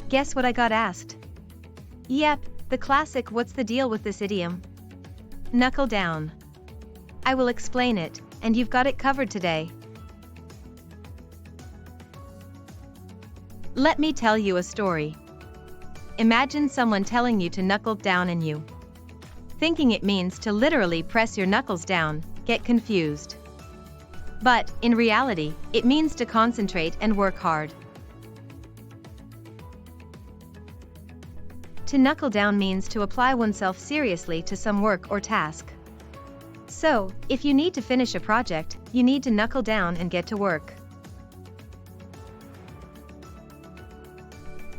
Guess what I got asked? Yep, the classic "what's the deal with this idiom?" Knuckle down. I will explain it, and you've got it covered today. Let me tell you a story. Imagine someone telling you to knuckle down and you, thinking it means to literally press your knuckles down, get confused. But, in reality, it means to concentrate and work hard. To knuckle down means to apply oneself seriously to some work or task. So, if you need to finish a project, you need to knuckle down and get to work.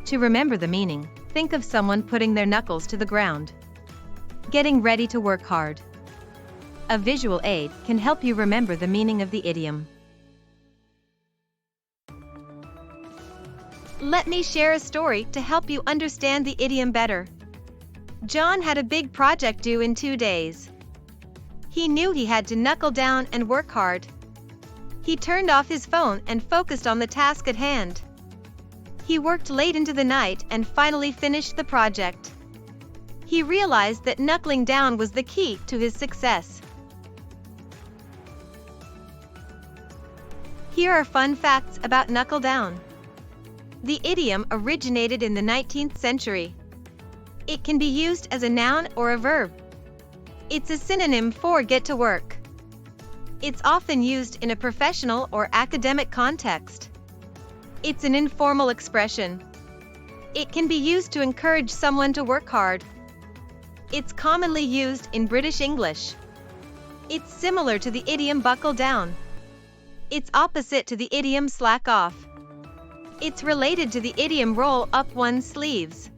To remember the meaning, think of someone putting their knuckles to the ground, getting ready to work hard. A visual aid can help you remember the meaning of the idiom. Let me share a story to help you understand the idiom better. John had a big project due in 2 days. He knew he had to knuckle down and work hard. He turned off his phone and focused on the task at hand. He worked late into the night and finally finished the project. He realized that knuckling down was the key to his success. Here are fun facts about knuckle down. The idiom originated in the 19th century. It can be used as a noun or a verb. It's a synonym for get to work. It's often used in a professional or academic context. It's an informal expression. It can be used to encourage someone to work hard. It's commonly used in British English. It's similar to the idiom buckle down. It's opposite to the idiom slack off. It's related to the idiom roll up one's sleeves.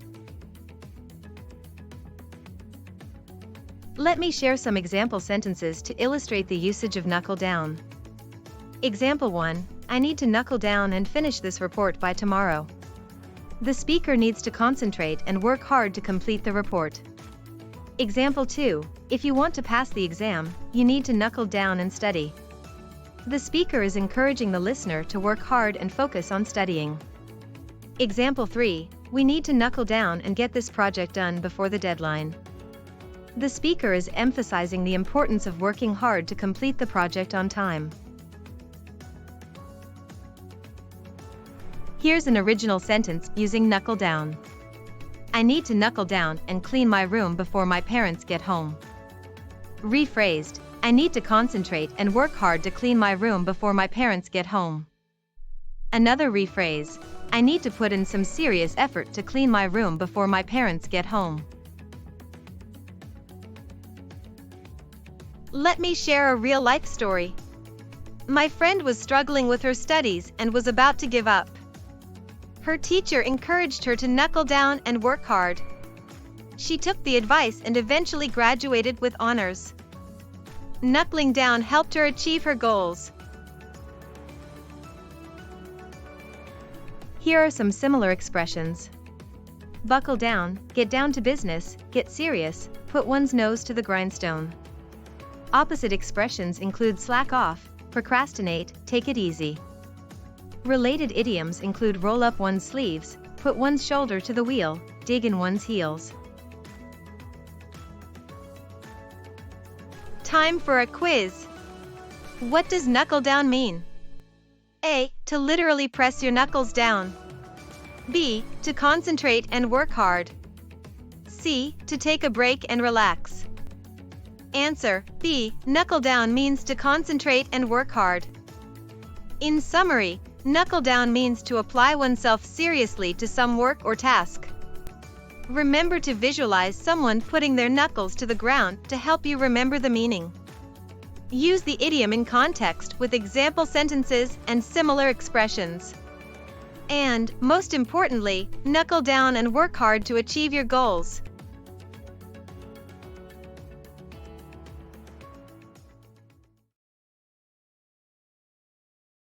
Let me share some example sentences to illustrate the usage of knuckle down. Example 1, I need to knuckle down and finish this report by tomorrow. The speaker needs to concentrate and work hard to complete the report. Example 2, if you want to pass the exam, you need to knuckle down and study. The speaker is encouraging the listener to work hard and focus on studying. Example 3, we need to knuckle down and get this project done before the deadline. The speaker is emphasizing the importance of working hard to complete the project on time. Here's an original sentence using knuckle down. I need to knuckle down and clean my room before my parents get home. Rephrased, I need to concentrate and work hard to clean my room before my parents get home. Another rephrase, I need to put in some serious effort to clean my room before my parents get home. Let me share a real-life story. My friend was struggling with her studies and was about to give up. Her teacher encouraged her to knuckle down and work hard. She took the advice and eventually graduated with honors. Knuckling down helped her achieve her goals. Here are some similar expressions. Buckle down, get down to business, get serious, put one's nose to the grindstone. Opposite expressions include slack off, procrastinate, take it easy. Related idioms include roll up one's sleeves, put one's shoulder to the wheel, dig in one's heels. Time for a quiz. What does knuckle down mean? A. To literally press your knuckles down. B. To concentrate and work hard. C. To take a break and relax. Answer: B. Knuckle down means to concentrate and work hard. In summary, knuckle down means to apply oneself seriously to some work or task. Remember to visualize someone putting their knuckles to the ground to help you remember the meaning. Use the idiom in context with example sentences and similar expressions. And, most importantly, knuckle down and work hard to achieve your goals.